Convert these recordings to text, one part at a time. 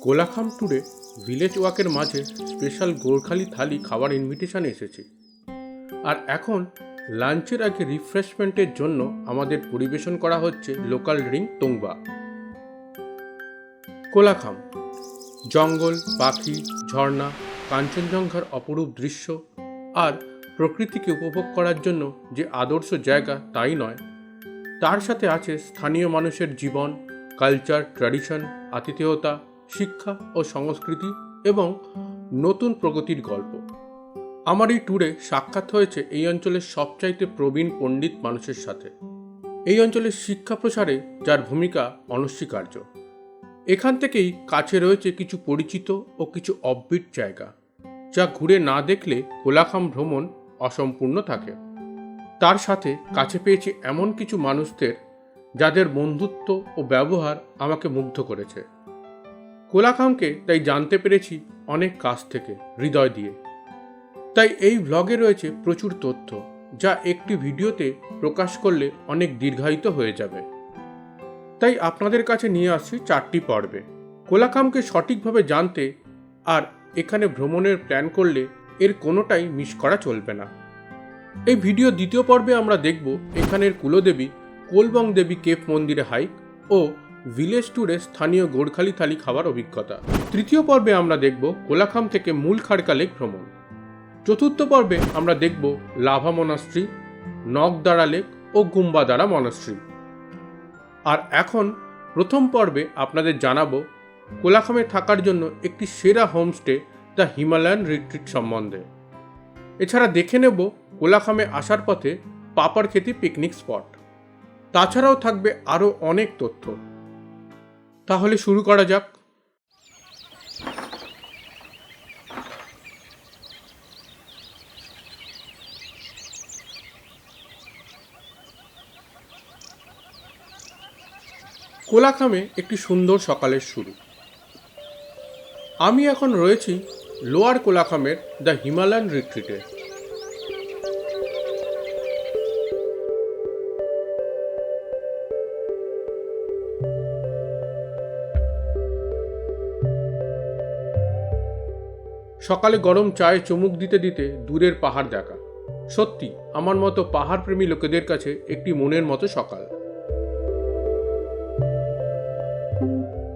কোলাখাম ট্যুরে ভিলেজ ওয়াকের মাঝে স্পেশাল গোর্খালি থালি খাবার ইনভিটেশন এসেছে। আর এখন লাঞ্চের আগে রিফ্রেশমেন্টের জন্য আমাদের পরিবেশন করা হচ্ছে লোকাল ড্রিঙ্ক তোংবা। কোলাখাম জঙ্গল, পাখি, ঝর্ণা, কাঞ্চনজঙ্ঘার অপরূপ দৃশ্য আর প্রকৃতিকে উপভোগ করার জন্য যে আদর্শ জায়গা তাই নয়, তার সাথে আছে স্থানীয় মানুষের জীবন, কালচার, ট্র্যাডিশন, আতিথেয়তা, শিক্ষা ও সংস্কৃতি এবং নতুন প্রগতির গল্প। আমার এই ট্যুরে সাক্ষাৎ হয়েছে এই অঞ্চলের সবচাইতে প্রবীণ পণ্ডিত মানুষের সাথে, এই অঞ্চলের শিক্ষা প্রসারে যার ভূমিকা অনস্বীকার্য। এখান থেকেই কাছে রয়েছে কিছু পরিচিত ও কিছু অফবিট জায়গা, যা ঘুরে না দেখলে কোলাখাম ভ্রমণ অসম্পূর্ণ থাকে। তার সাথে কাছে পেয়েছি এমন কিছু মানুষদের যাদের বন্ধুত্ব ও ব্যবহার আমাকে মুগ্ধ করেছে। কোলাখামকে তাই জানতে পেরেছি অনেক কাছ থেকে, হৃদয় দিয়ে। তাই এই ভ্লগে রয়েছে প্রচুর তথ্য, যা একটি ভিডিওতে প্রকাশ করলে অনেক দীর্ঘায়িত হয়ে যাবে। তাই আপনাদের কাছে নিয়ে আসছি 4টি পর্বে। কোলাখামকে সঠিকভাবে জানতে আর এখানে ভ্রমণের প্ল্যান করলে এর কোনোটাই মিস করা চলবে না। এই ভিডিও দ্বিতীয় পর্বে আমরা দেখব এখানের কুলদেবী কোলবং দেবী কেপ মন্দিরে হাইক ও ভিলেজ ট্যুরে স্থানীয় গোর্খালি থালি খাবার অভিজ্ঞতা। তৃতীয় পর্বে আমরা দেখব কোলাখাম থেকে মূল খাড়কা লেক ভ্রমণ। চতুর্থ পর্বে আমরা দেখব লাভা মনাস্ট্রি, নগদারা লেক ও গুম্বাদারা মনাস্ট্রি। আর এখন প্রথম পর্বে আপনাদের জানাবো কোলাখামে থাকার জন্য একটি সেরা হোমস্টে দ্য হিমালয়ান রিট্রিট সম্বন্ধে। এছাড়া দেখে নেব কোলাখামে আসার পথে পাপারখেতি পিকনিক স্পট। তাছাড়াও থাকবে আরও অনেক তথ্য। তাহলে শুরু করা যাক। কোলাখামে একটি সুন্দর সকালের শুরু। আমি এখন রয়েছি লোয়ার কোলাখামের দ্য হিমালয়ান রিট্রিটে। সকালে গরম চায়ে চুমুক দিতে দিতে দূরের পাহাড় দেখা সত্যি আমার মতো পাহাড় প্রেমী লোকেদের কাছে একটি মনের মতো সকাল।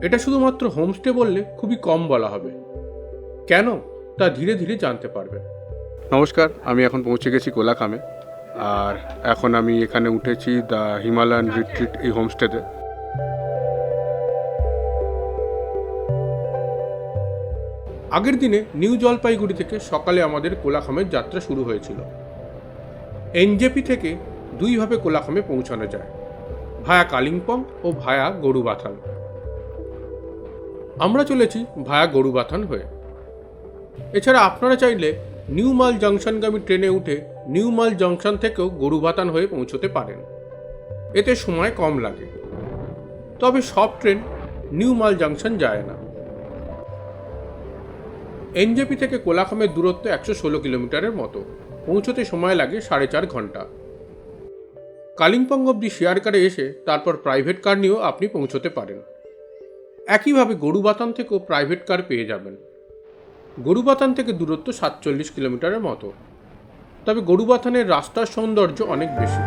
এটা শুধুমাত্র হোমস্টে বললে খুবই কম বলা হবে। কেন তা ধীরে ধীরে জানতে পারবেন। নমস্কার, আমি এখন পৌঁছে গেছি কোলাখামে। আর এখন আমি এখানে উঠেছি দ্য হিমালয়ান রিট্রিট এই হোমস্টেতে। আগের দিনে নিউ জলপাইগুড়ি থেকে সকালে আমাদের কোলাখামের যাত্রা শুরু হয়েছিল। এনজেপি থেকে দুইভাবে কোলাখামে পৌঁছানো যায়, ভায়া কালিম্পং ও ভায়া গরুবাথান। আমরা চলেছি ভায়া গরুবাথান হয়ে। এছাড়া আপনারা চাইলে নিউ মাল জংশনগামী ট্রেনে উঠে নিউ মাল জংশন থেকেও গরুবাথান হয়ে পৌঁছতে পারেন। এতে সময় কম লাগে, তবে সব ট্রেন নিউ মাল জংশন যায় না। এনজেপি থেকে কোলাখামের দূরত্ব 116 কিলোমিটারের মতো, পৌঁছতে সময় লাগে 4.5 ঘন্টা। কালিম্পং অবধি শেয়ার কারে এসে তারপর প্রাইভেট কার নিয়েও আপনি পৌঁছতে পারেন। একইভাবে গরুবাথান থেকেও প্রাইভেট কার পেয়ে যাবেন। গরুবাথান থেকে দূরত্ব 47 কিলোমিটারের মতো, তবে গরুবাথানের রাস্তার সৌন্দর্য অনেক বেশি।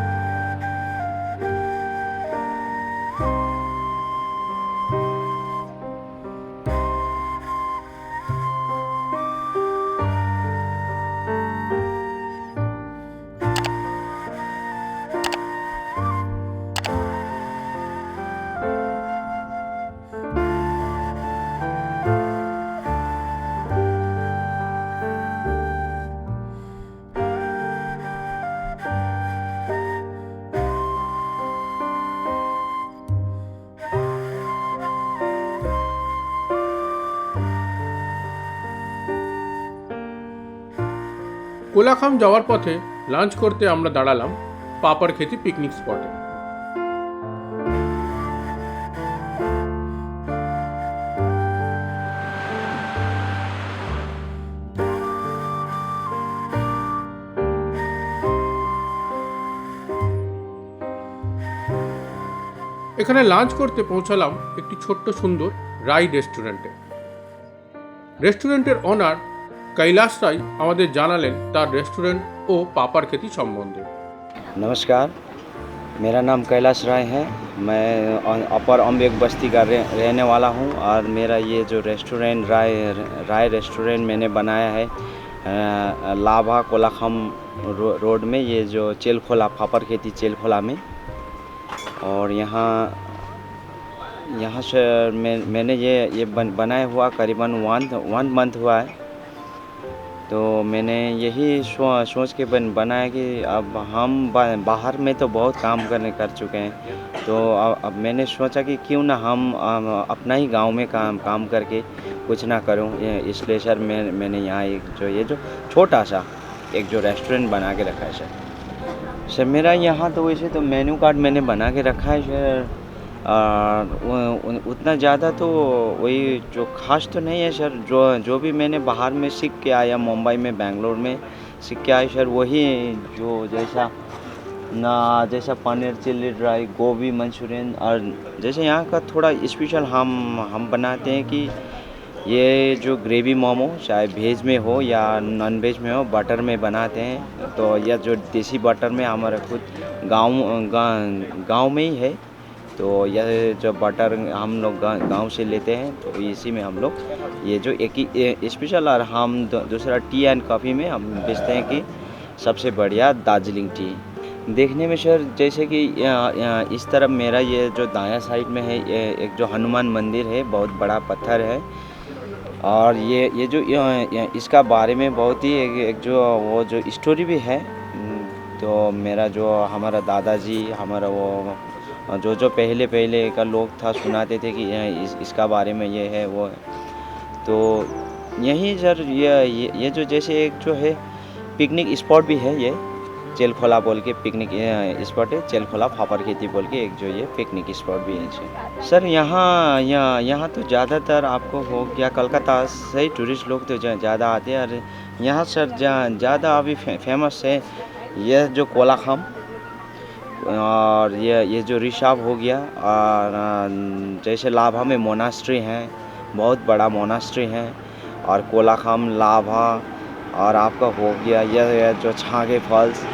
কোলাখাম যাওয়ার পথে লাঞ্চ করতে আমরা দাঁড়ালাম পাপারখেতি পিকনিক স্পটে। এখানে লাঞ্চ করতে পৌঁছালাম একটি ছোট্ট সুন্দর রাই রেস্টুরেন্টে। রেস্টুরেন্টের ওনার কৈলাস রায় আমাদের জানালেন তার রেস্টুরেন্ট ও পাপার खेती সম্বন্ধে। नमस्कार, मेरा नाम कैलाश राय है। मैं अपर अम्बेक बस्ती का रहने वाला हूँ और मेरा ये जो रेस्टोरेंट राय रेस्टोरेंट मैंने बनाया है लाभा कोलाखम रोड में, ये जो चेलखोला फापर खेती चेलखोला में। और यहाँ यहाँ से मैंने ये बनाया हुआ करीबन वन मंथ हुआ है। तो मैंने यही सोच के बनाया कि अब हम बाहर में तो बहुत काम कर चुके हैं, तो अब मैंने सोचा कि क्यों ना हम अपना ही गांव में काम करके कुछ ना करूं। इसलिए सर मैंने यहाँ ये जो छोटा सा एक जो रेस्टोरेंट बना के रखा है सर मेरा यहाँ तो वैसे तो मेन्यू कार्ड मैंने बना के रखा है सर। उतना ज़्यादा तो वही जो खास तो नहीं है सर। जो भी मैंने बाहर में सीख के आया, मुंबई में बेंगलोर में सीख के आया सर, वही जो जैसा पनीर चिल्ली ड्राई, गोभी मंचूरियन, और जैसे यहाँ का थोड़ा स्पेशल हम बनाते हैं कि ये जो ग्रेवी मोमो चाहे वेज में हो या नॉन वेज में हो, बटर में बनाते हैं। तो यह जो देसी बटर में हमारा खुद गांव में ही है, तो यह जो बटर हम लोग गांव से लेते हैं, तो इसी में हम लोग ये जो एक ही स्पेशल, और हम दूसरा टी एंड कॉफ़ी में हम बेचते हैं कि सबसे बढ़िया दार्जिलिंग टी। देखने में सर जैसे कि इस तरफ मेरा ये जो दायां साइड में है एक जो हनुमान मंदिर है, बहुत बड़ा पत्थर है। और ये जो इसका बारे में बहुत ही एक जो वो जो स्टोरी भी है। तो मेरा जो हमारा दादाजी, हमारा वो जो पहले का लोग था सुनाते थे कि इसका बारे में ये है वो है। तो यही सर ये जो जैसे एक जो है पिकनिक स्पॉट भी है, ये चेलखोला बोल के पिकनिक स्पॉट है, चेलखोला फापर खेती बोल के एक जो ये पिकनिक स्पॉट भी है सर। यहाँ तो ज़्यादातर आपको हो गया कलकत्ता से ही टूरिस्ट लोग तो ज़्यादा आते हैं। और यहाँ सर ज़्यादा अभी फेमस है यह जो कोलाखम, और ये जो ऋषभ हो गया, और जैसे लाभा में मोनास्ट्री है, बहुत बड़ा मोनास्ट्री है, और कोलाखम लाभा, और आपका हो गया यह जो छागे फॉल्स।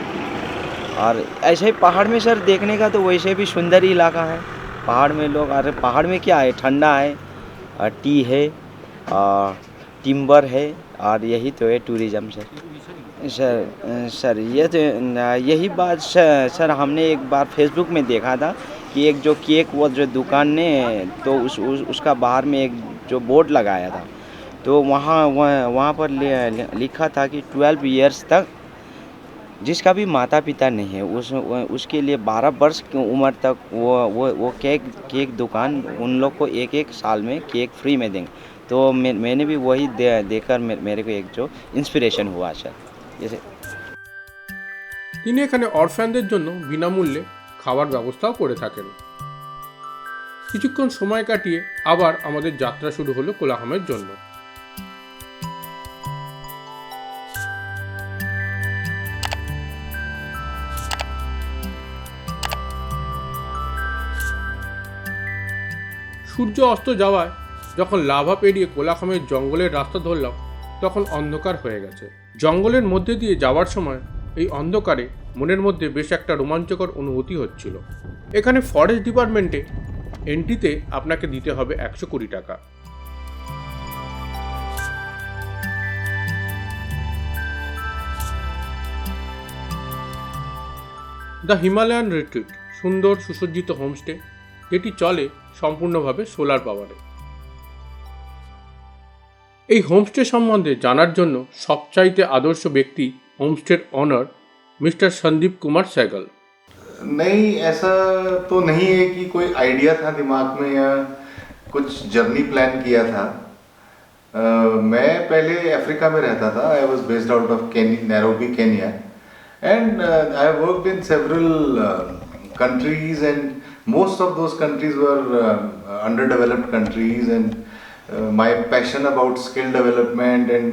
और ऐसे ही पहाड़ में सर देखने का तो वैसे भी सुंदर ही इलाका है। पहाड़ में लोग, अरे पहाड़ में क्या है, ठंडा है, और टी है, और टिम्बर है, और यही तो है टूरिज़्म सर ये तो यही बात सर हमने एक बार फेसबुक में देखा था कि एक जो केक वो जो दुकान ने तो उसका बाहर में एक जो बोर्ड लगाया था, तो वहाँ पर लिखा था कि 12 इयर्स तक जिसका भी माता पिता नहीं है उसके लिए 12 वर्ष की उम्र तक वो केक दुकान उन लोग को एक साल में केक फ्री में देंगे। तो मैंने भी वही देखकर मेरे को एक जो इंस्पिरेशन हुआ सर। जैसे তিনি এখানে অরফ্যানদের জন্য বিনামূল্যে খাবার ব্যবস্থাও করে থাকেন। কিছুক্ষণ সময় কাটিয়ে আবার আমাদের যাত্রা শুরু হলো কোলাহমের জন্য। সূর্য অস্ত যাওয়ায় যখন লাভা পেরিয়ে কোলাহমের জঙ্গলের রাস্তা ধরলাম, তখন অন্ধকার হয়ে গেছে। জঙ্গলের মধ্যে দিয়ে যাওয়ার সময় এই অন্ধকারে মনের মধ্যে বেশ একটা রোমাঞ্চকর অনুভূতি হচ্ছিল। এখানে ফরেস্ট ডিপার্টমেন্টে এন্ট্রিতে আপনাকে দিতে হবে 120 টাকা। দ্য হিমালয়ান রিট্রিট সুন্দর সুসজ্জিত হোমস্টে, যেটি চলে সম্পূর্ণভাবে সোলার পাওয়ারে। এই হোমস্টে সম্বন্ধে জানার জন্য সবচাইতে আদর্শ ব্যক্তি হোমস্টের অনার मिस्टर संदीप कुमार सहगल। नहीं, ऐसा तो नहीं है कि कोई आइडिया था दिमाग में या कुछ जर्नी प्लान किया था। मैं पहले अफ्रीका में रहता था। I was based out of Nairobi Kenya, and I worked in several countries, and most of those countries were under developed countries, and my passion about skill development and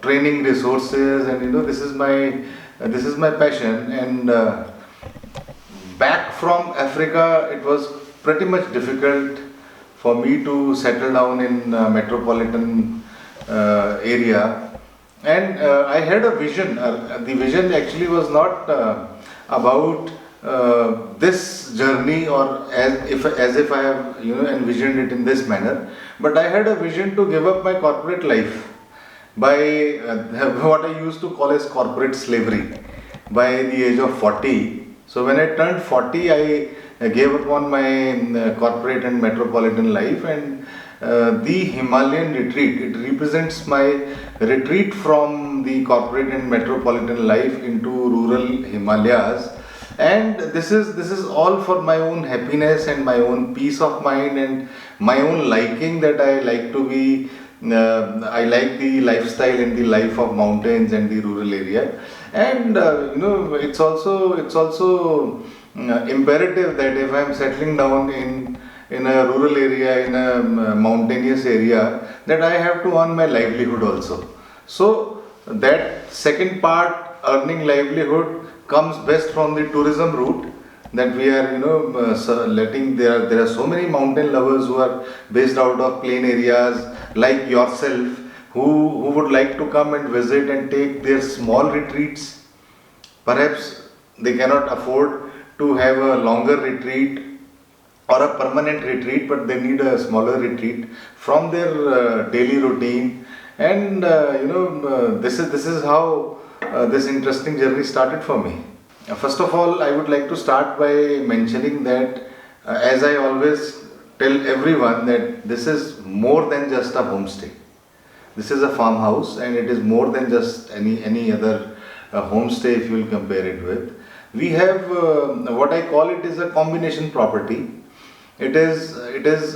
training resources, and this is my passion. And back from Africa it was pretty much difficult for me to settle down in metropolitan area, and I had a vision. The vision actually was not about this journey, or as if I have envisioned it in this manner, but I had a vision to give up my corporate life by what I used to call as corporate slavery by the age of 40. So when I turned 40, I gave up on my corporate and metropolitan life, and the Himalayan retreat, it represents my retreat from the corporate and metropolitan life into rural Himalayas. And this is all for my own happiness and my own peace of mind and my own liking, that I like to be I like the lifestyle and the life of mountains and the rural area. And it's also imperative that if I'm settling down in a rural area, in a mountainous area, that I have to earn my livelihood also. So that second part, earning livelihood, comes best from the tourism route, that we are letting. There are so many mountain lovers who are based out of plain areas like yourself, who would like to come and visit and take their small retreats. Perhaps they cannot afford to have a longer retreat or a permanent retreat, but they need a smaller retreat from their daily routine. And this is how this interesting journey started for me. First of all, I would like to start by mentioning that, as I always tell everyone, that this is more than just a homestay. This is a farmhouse, and it is more than just any other homestay if you will compare it with. We have what I call it is a combination property. It is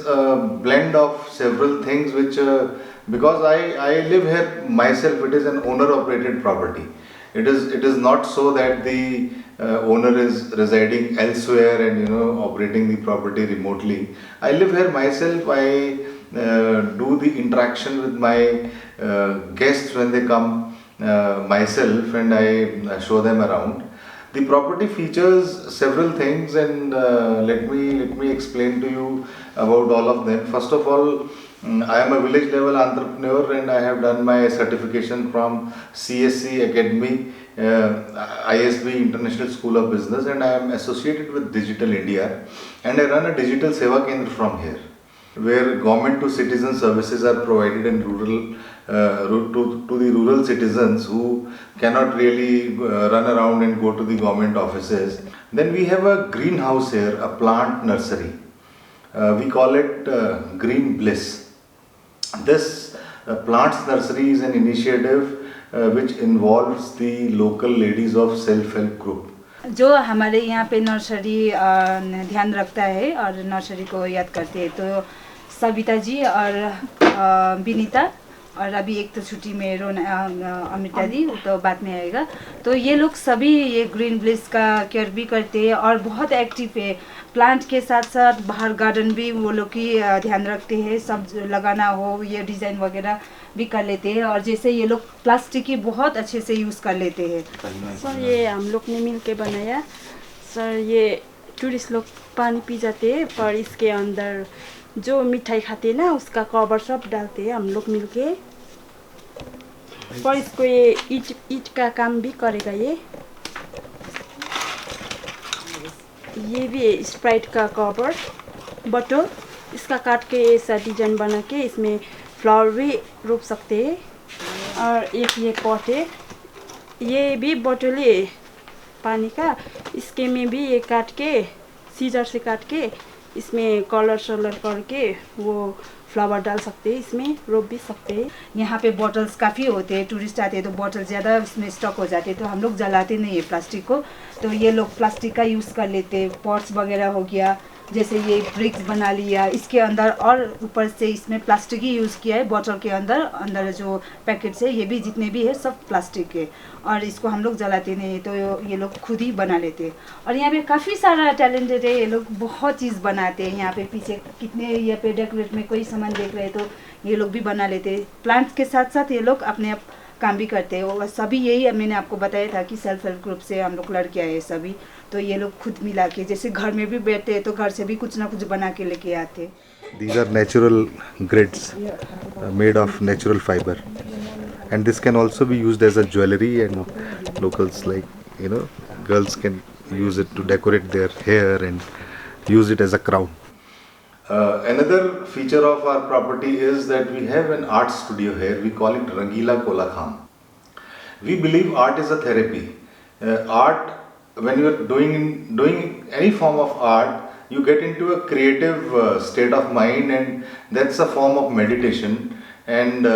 a blend of several things, which because I live here myself, it is an owner operated property. It is not so that the owner is residing elsewhere and operating the property remotely. I live here myself. I do the interaction with my guests when they come myself, and I show them around. The property features several things, and let me explain to you about all of them. First of all, I am a village level entrepreneur, and I have done my certification from CSC Academy, ISB International School of Business, and I am associated with Digital India, and I run a digital Seva Kendra from here, where government to citizen services are provided in rural to the rural citizens who cannot really run around and go to the government offices. Then we have a greenhouse here, a plant nursery. We call it Green Bliss. This plants nursery is an initiative which involves the local ladies of self-help group. जो हमारे यहाँ पे nursery ध्यान रखता है और nursery को याद करते हैं, तो सविता जी और विनीता, और अभी एक तो छुट्टी में अमिता दी, तो बाद में आएगा। तो ये लोग सभी ये ग्रीन ब्लिस का केयर भी करते हैं और बहुत एक्टिव है। प्लांट के साथ साथ बाहर गार्डन भी वो लोग की ध्यान रखते हैं, सब लगाना हो, ये डिज़ाइन वगैरह भी कर लेते हैं। और जैसे ये लोग प्लास्टिक की बहुत अच्छे से यूज़ कर लेते हैं। सर ये हम लोग ने मिल के बनाया। सर ये टूरिस्ट लोग पानी पी जाते हैं, पर इसके अंदर जो मिठाई खाते हैं ना, उसका कवर सब डालते हैं हम लोग मिल के। पर इसको ये ईट का काम भी करेगा। ये भी स्प्राइट का कवर बॉटल, इसका काट के ऐसा डिजाइन बना के इसमें फ्लावर भी रोप सकते हैं। और एक ये पॉट है, ये भी बॉटल है पानी का, इसके में भी ये काट के सीजर से काट के इसमें कलर शलर करके वो फ्लावर डाल सकते हैं, इसमें रोप भी सकते हैं। यहाँ पे बॉटल्स काफ़ी होते हैं, टूरिस्ट आते हैं तो बॉटल ज़्यादा उसमें स्टॉक हो जाते हैं, तो हम लोग जलाते नहीं है प्लास्टिक को, तो ये लोग प्लास्टिक का यूज़ कर लेते हैं। पॉट्स वगैरह हो गया, जैसे ये ब्रिक्स बना लिया, इसके अंदर और ऊपर से इसमें प्लास्टिक ही यूज़ किया है। बॉटल के अंदर जो पैकेट्स है, ये भी जितने भी है सब प्लास्टिक के, और इसको हम लोग जलाते नहीं, तो ये लोग खुद ही बना लेते हैं। और यहाँ पे काफ़ी सारा टैलेंटेड है, ये लोग बहुत चीज़ बनाते हैं। यहाँ पे पीछे कितने यहाँ पे डेकोरेट में कोई सामान देख रहे हैं, तो ये लोग भी बना लेते हैं। प्लांट्स के साथ साथ ये लोग अपने आप काम भी करते हैं। और सभी यही मैंने आपको बताया था कि सेल्फ हेल्प ग्रुप से हम लोग लड़के आए सभी, तो ये लोग खुद मिला के, जैसे घर में भी बैठते हैं तो घर से भी कुछ ना कुछ बना के लेके आते। These are natural grids made of natural fiber, and this can also be used as a jewelry, and locals, like girls can use it to decorate their hair and use it as a crown. Another feature of our property is that we have an art studio here. We call it Rangila Kolakham. We believe art is a therapy. Art, when you are doing any form of art, you get into a creative state of mind, and that's a form of meditation, and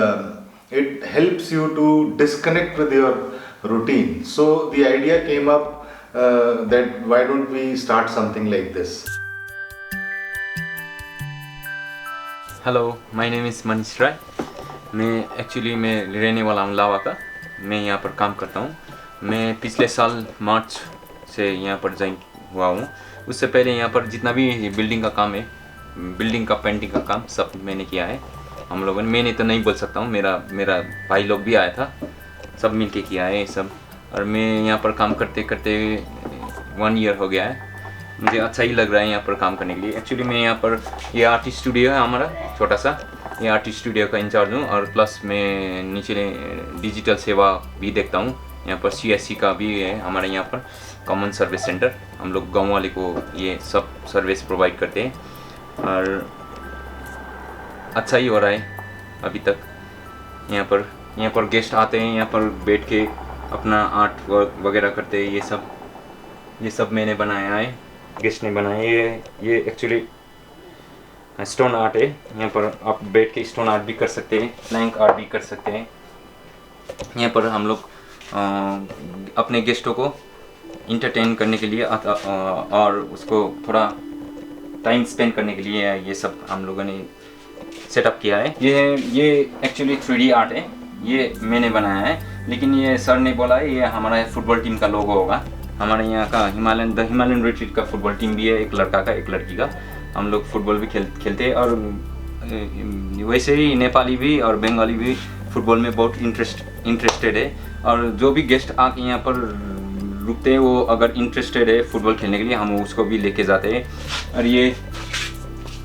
it helps you to disconnect with your routine. So the idea came up that why don't we start something like this. Hello, my name is Manish Rai. मैं रहने वाला हूँ लावा का। मैं यहाँ पर काम करता हूँ। मैं पिछले साल मार्च से यहाँ पर ज्वाइन हुआ हूँ। उससे पहले यहाँ पर जितना भी बिल्डिंग का काम है, बिल्डिंग का पेंटिंग का काम सब मैंने किया है। हम लोगों ने, मैंने तो नहीं बोल सकता हूँ, मेरा भाई लोग भी आया था, सब मिल के किया है ये सब। और मैं यहाँ पर काम करते करते 1 ईयर हो गया है। मुझे अच्छा ही लग रहा है यहाँ पर काम करने के लिए। एक्चुअली मैं यहाँ पर, ये आर्टिस्ट स्टूडियो है हमारा छोटा सा, ये आर्टिस्ट स्टूडियो का इंचार्ज हूँ। और प्लस मैं नीचे डिजिटल सेवा भी देखता हूँ। यहाँ पर CSC का भी है हमारे यहाँ पर, कॉमन सर्विस सेंटर। हम लोग गाँव वाले को ये सब सर्विस प्रोवाइड करते हैं और अच्छा ही हो रहा है अभी तक। यहाँ पर गेस्ट आते हैं, यहाँ पर बैठ के अपना आर्ट वर्क वगैरह करते हैं। ये सब मैंने बनाया है, गेस्ट ने बनाया है। ये एक्चुअली स्टोन आर्ट है। यहाँ पर आप बैठ के स्टोन आर्ट भी कर सकते हैं, प्लैंक आर्ट भी कर सकते हैं। यहाँ पर हम लोग अपने गेस्टों को इंटरटेन करने के लिए और उसको थोड़ा टाइम स्पेंड करने के लिए ये सब हम लोगों ने सेटअप किया है। ये एक्चुअली 3D आर्ट है, ये मैंने बनाया है। लेकिन ये सर ने बोला है ये हमारा फुटबॉल टीम का लोगो होगा। हमारे यहाँ का हिमालयन रिट्रीट का फुटबॉल टीम भी है, एक लड़का का एक लड़की का। हम लोग फुटबॉल भी खेलते हैं। और वैसे ही नेपाली भी और बंगाली भी फुटबॉल में बहुत इंटरेस्टेड है। और जो भी गेस्ट आके यहाँ पर रुकते हैं, वो अगर इंटरेस्टेड है फुटबॉल खेलने के लिए, हम उसको भी लेके जाते हैं। और ये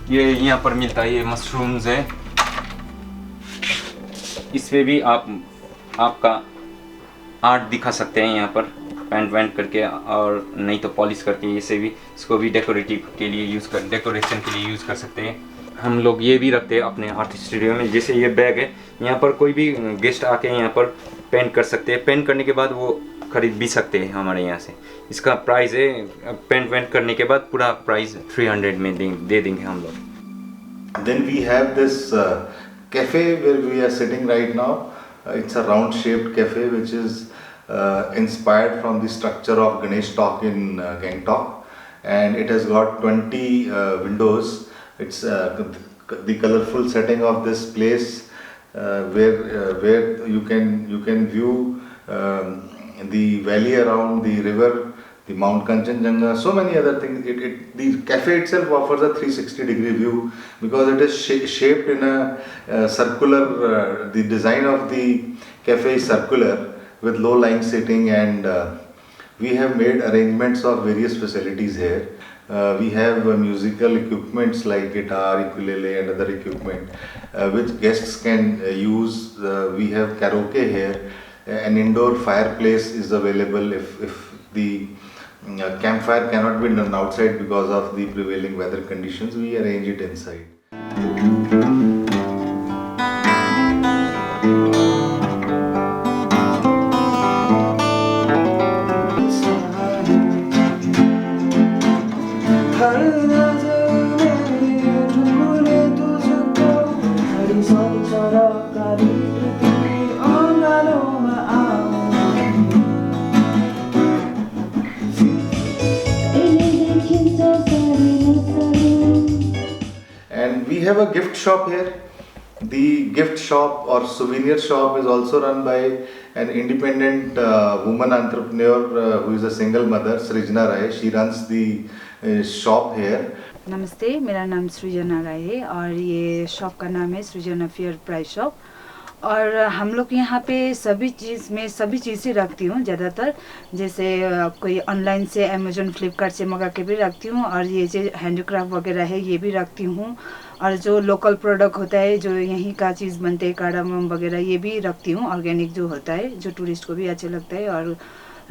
यहाँ पर मिलता है, ये मशरूम्स है। इस पे भी आपका आर्ट दिखा सकते हैं यहाँ पर, पेंट वेंट करके और नहीं तो पॉलिश करके। इसे भी, इसको भी डेकोरेशन के लिए यूज़ कर सकते हैं। हम लोग ये भी रखते हैं अपने आर्टिस्ट स्टूडियो में। जैसे ये बैग है, यहाँ पर कोई भी गेस्ट आके यहाँ पर पेंट कर सकते हैं। पेंट करने के बाद वो खरीद भी सकते हैं हमारे यहाँ से। इसका प्राइस है, पेंट वेंट करने के बाद पूरा प्राइस 300 में दे देंगे हम लोग। Then we have this cafe where we are sitting right now. It's a round shaped cafe which is inspired from the structure of Ganesh Talk in Gangtok, and it has got 20 windows. It's the colorful setting of this place where you can view the valley around, the river, the Mount Kanchenjunga, so many other things. The cafe itself offers a 360-degree view because it is shaped in a circular. The design of the cafe is circular with low-lying seating, and we have made arrangements of various facilities here. We have musical equipments like guitar, ukulele, and other equipment which guests can use. We have karaoke here. An indoor fireplace is available if the campfire cannot be done outside because of the prevailing weather conditions. We arrange it inside. And we have a gift shop here. The gift shop or souvenir shop is also run by an independent woman entrepreneur who is a single mother, Srijana Rai. She runs the shop here. नमस्ते, मेरा नाम सृजना राय है और ये shop का नाम है सृजना fair price shop. और हम लोग यहाँ पे सभी चीज़ें रखती हूँ ज़्यादातर। जैसे कोई ऑनलाइन से अमेजोन फ्लिपकार्ट से मंगा के भी रखती हूँ, और ये जो हैंडीक्राफ्ट वगैरह है ये भी रखती हूँ, और जो लोकल प्रोडक्ट होता है जो यहीं का चीज़ बनते हैं कार्डामम वगैरह ये भी रखती हूँ। ऑर्गेनिक जो होता है जो टूरिस्ट को भी अच्छा लगता है और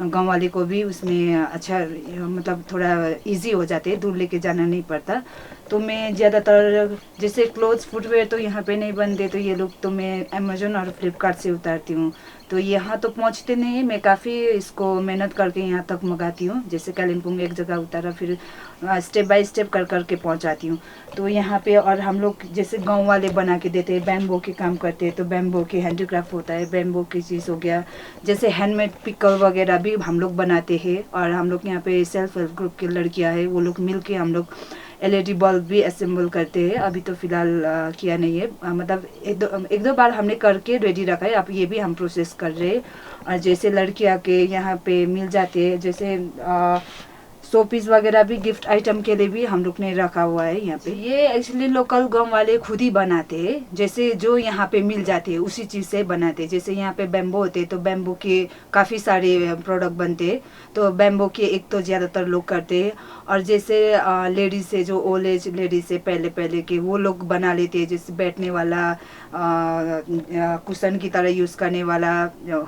गांव वाले को भी उसमें अच्छा मतलब थोड़ा इजी हो जाते हैं, दूर लेके जाना नहीं पड़ता। तो मैं ज़्यादातर जैसे क्लोथ्स फुटवेयर तो यहाँ पे नहीं बनते, तो ये लोग तो मैं अमेजोन और फ्लिपकार्ट से उतारती हूँ। तो यहाँ तो पहुँचते नहीं है, मैं काफ़ी इसको मेहनत करके यहाँ तक मंगाती हूँ। जैसे कालिम्पोंग एक जगह उतारा, फिर स्टेप बाय स्टेप कर करके पहुँचाती हूँ। तो यहाँ पे और हम लोग जैसे गांव वाले बना के देते हैं, बैम्बो के काम करते हैं, तो बैम्बो के हैंडीक्राफ्ट होता है, बैम्बो की चीज़ हो गया। जैसे हैंडमेड पिकल वगैरह भी हम लोग बनाते हैं, और हम लोग यहाँ पे सेल्फ हेल्प ग्रुप की लड़कियाँ हैं, वो लोग मिल के हम लोग LED बल्ब भी असेंबल करते हैं। अभी तो फ़िलहाल किया नहीं है, मतलब एक दो बार हमने करके रेडी रखा है, अब ये भी हम प्रोसेस कर रहे हैं। और जैसे लड़कियाँ के यहाँ पे मिल जाते हैं, जैसे शो पीस वगैरह भी गिफ्ट आइटम के लिए भी हम लोग ने रखा हुआ है यहाँ पे। ये एक्चुअली लोकल गांव वाले खुद ही बनाते हैं, जैसे जो यहाँ पे मिल जाते हैं उसी चीज़ से बनाते हैं। जैसे यहाँ पे बैम्बो होते हैं तो बैम्बो के काफ़ी सारे प्रोडक्ट बनते हैं, तो बैम्बो के एक तो ज़्यादातर लोग करते हैं। और जैसे लेडीज़ से जो ओल्ड एज लेडीज़ से पहले के वो लोग बना लेते हैं, जैसे बैठने वाला कुशन की तरह यूज़ करने वाला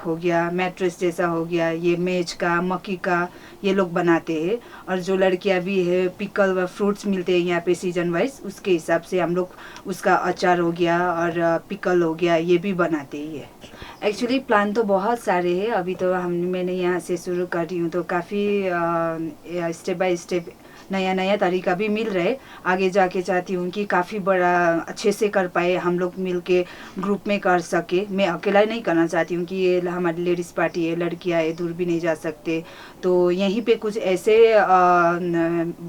हो गया, मैट्रेस जैसा हो गया, ये मेज का मक्की का ये लोग बनाते हैं। और जो लड़कियां भी है, पिकल व फ्रूट्स मिलते हैं यहाँ पे सीजन वाइज, उसके हिसाब से हम लोग उसका अचार हो गया और पिकल हो गया ये भी बनाते ही है। एक्चुअली प्लान तो बहुत सारे हैं, अभी तो मैंने यहाँ से शुरू कर रही हूँ, तो काफ़ी स्टेप बाय स्टेप नया तरीका भी मिल रहा है। आगे जाके चाहती हूँ कि काफ़ी बड़ा अच्छे से कर पाए, हम लोग मिल के ग्रुप में कर सके। मैं अकेला नहीं करना चाहती हूँ कि ये हमारी लेडीज़ पार्टी है, लड़कियाँ है, दूर भी नहीं जा सकते, तो यहीं पे कुछ ऐसे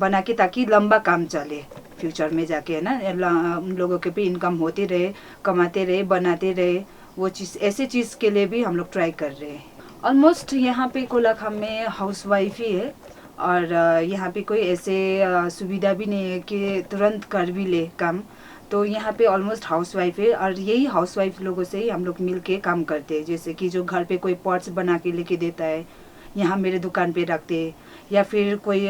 बना के ताकि लंबा काम चले फ्यूचर में जाके, है ना, उन लोगों के भी इनकम होती रहे, कमाते रहे, बनाते रहे। वो चीज़ ऐसे चीज़ के लिए भी हम लोग ट्राई कर रहे हैं। ऑलमोस्ट यहाँ पे कोलाखाम में हाउस वाइफ ही है, और यहाँ पे कोई ऐसे सुविधा भी नहीं है कि तुरंत कर भी ले काम। तो यहाँ पे ऑलमोस्ट हाउस वाइफ है, और यही हाउस वाइफ लोगों से ही हम लोग मिल के काम करते हैं। जैसे कि जो घर पे कोई पॉट्स बना के लेके देता है, यहाँ मेरे दुकान पे रखते हैं, या फिर कोई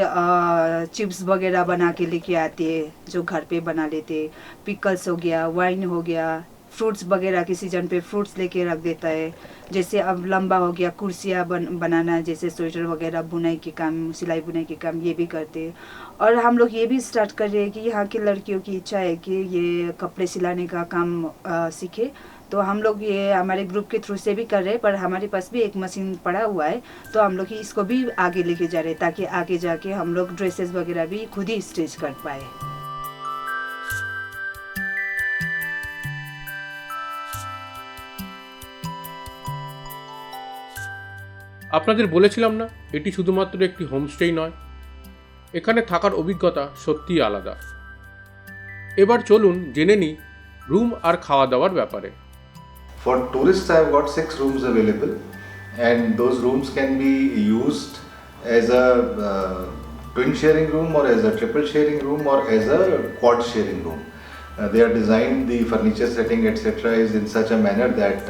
चिप्स वगैरह बना के लेके आते हैं जो घर पे बना लेते हैं। पिकल्स हो गया, वाइन हो गया, फ्रूट्स वगैरह के सीजन पे फ्रूट्स लेके रख देता है। जैसे अब लंबा हो गया कुर्सियाँ बनाना, जैसे स्वेटर वगैरह बुनाई के काम, सिलाई बुनाई के काम ये भी करते हैं। और हम लोग ये भी स्टार्ट कर रहे हैं कि यहाँ की लड़कियों की इच्छा है कि ये कपड़े सिलाने का काम सीखे, तो हम लोग ये हमारे ग्रुप के थ्रू से भी कर रहे हैं। पर हमारे पास भी एक मशीन पड़ा हुआ है, तो हम लोग इसको भी आगे लेके जा रहे हैं ताकि आगे जाके हम लोग ड्रेसेस वगैरह भी खुद ही स्टिच कर पाए। আপনাদের বলেছিলাম না এটি শুধুমাত্র একটি হোমস্টেই নয়, এখানে থাকার অভিজ্ঞতা সত্যিই আলাদা। এবার চলুন জেনে নিই রুম আর খাওয়া দাওয়ার ব্যাপারে। For tourists, I've got 6 rooms available, and those rooms can be used as a twin sharing room, or as a triple sharing room, or as a quad sharing room. They are designed, the furniture setting etc. is in such a manner that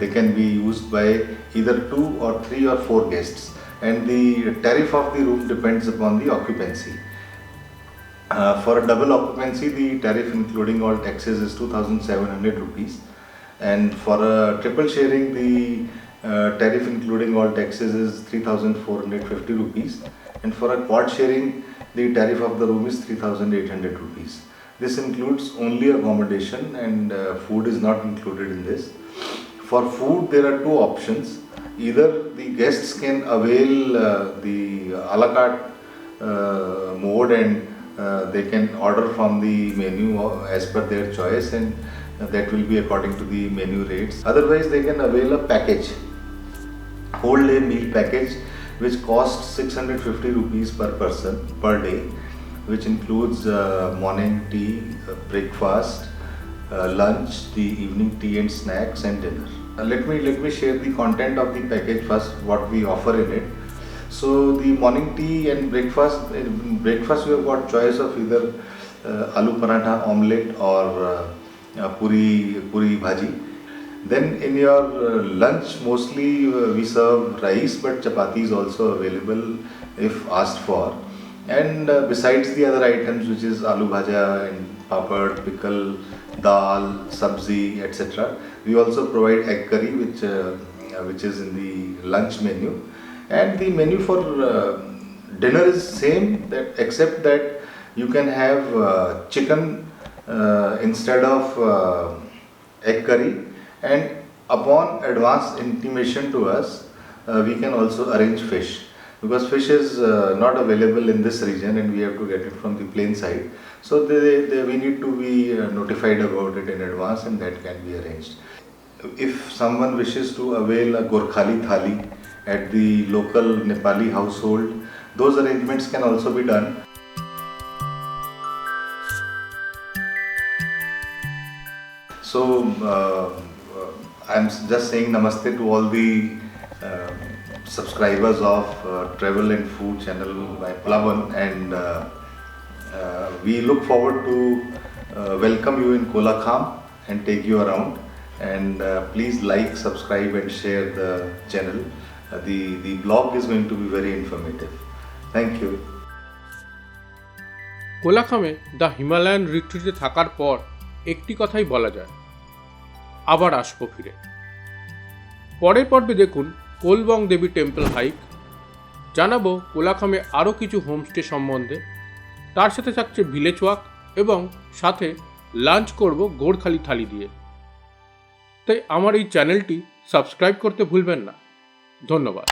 they can be used by either 2 or 3 or 4 guests, and the tariff of the room depends upon the occupancy. For a double occupancy, the tariff including all taxes is 2,700 rupees, and for a triple sharing, the tariff including all taxes is 3,450 rupees, and for a quad sharing, the tariff of the room is 3,800 rupees. This includes only accommodation, and food is not included in this. For food, there are 2 options. Either the guests can avail the a la carte mode, and they can order from the menu as per their choice, and that will be according to the menu rates. Otherwise, they can avail a package, whole day meal package, which costs 650 rupees per person per day, which includes morning tea, breakfast, lunch, the evening tea and snacks, and dinner. Let me share the content of the package first, what we offer in it. So the morning tea and breakfast we have got choice of either aloo paratha, omelette, or puri bhaji. Then in your lunch, mostly we serve rice, but chapati is also available if asked for. And besides the other items, which is aloo bhaja and papad, pickle, dal, sabzi, etc., we also provide egg curry, which is in the lunch menu. And the menu for dinner is same, except that you can have chicken instead of egg curry, and upon advance intimation to us, we can also arrange fish, because fish is not available in this region and we have to get it from the plain side. So we need to be notified about it in advance, and that can be arranged. If someone wishes to avail a Gorkhali thali at the local Nepali household, those arrangements can also be done. So I'm just saying namaste to all the subscribers of Travel and Food channel by Plavan, and we look forward to welcome you in Kolakham and take you around. And please like, subscribe and share the channel. The blog is going to be very informative. Thank you. কোলাখামে the Himalayan রিট্রিটে থাকার পর একটি কথাই বলা যায়, আবার আসবো ফিরে। পরের পর্বে দেখুন কোলবং দেবী টেম্পল হাইক, জানাবো কোলাখামে আরও কিছু হোমস্টে সম্বন্ধে, তার সাথে থাকছে ভিলেজ ওয়াক এবং সাথে লাঞ্চ করব গোড়খালি থালি দিয়ে। তাই আমার এই চ্যানেলটি সাবস্ক্রাইব করতে ভুলবেন না। ধন্যবাদ।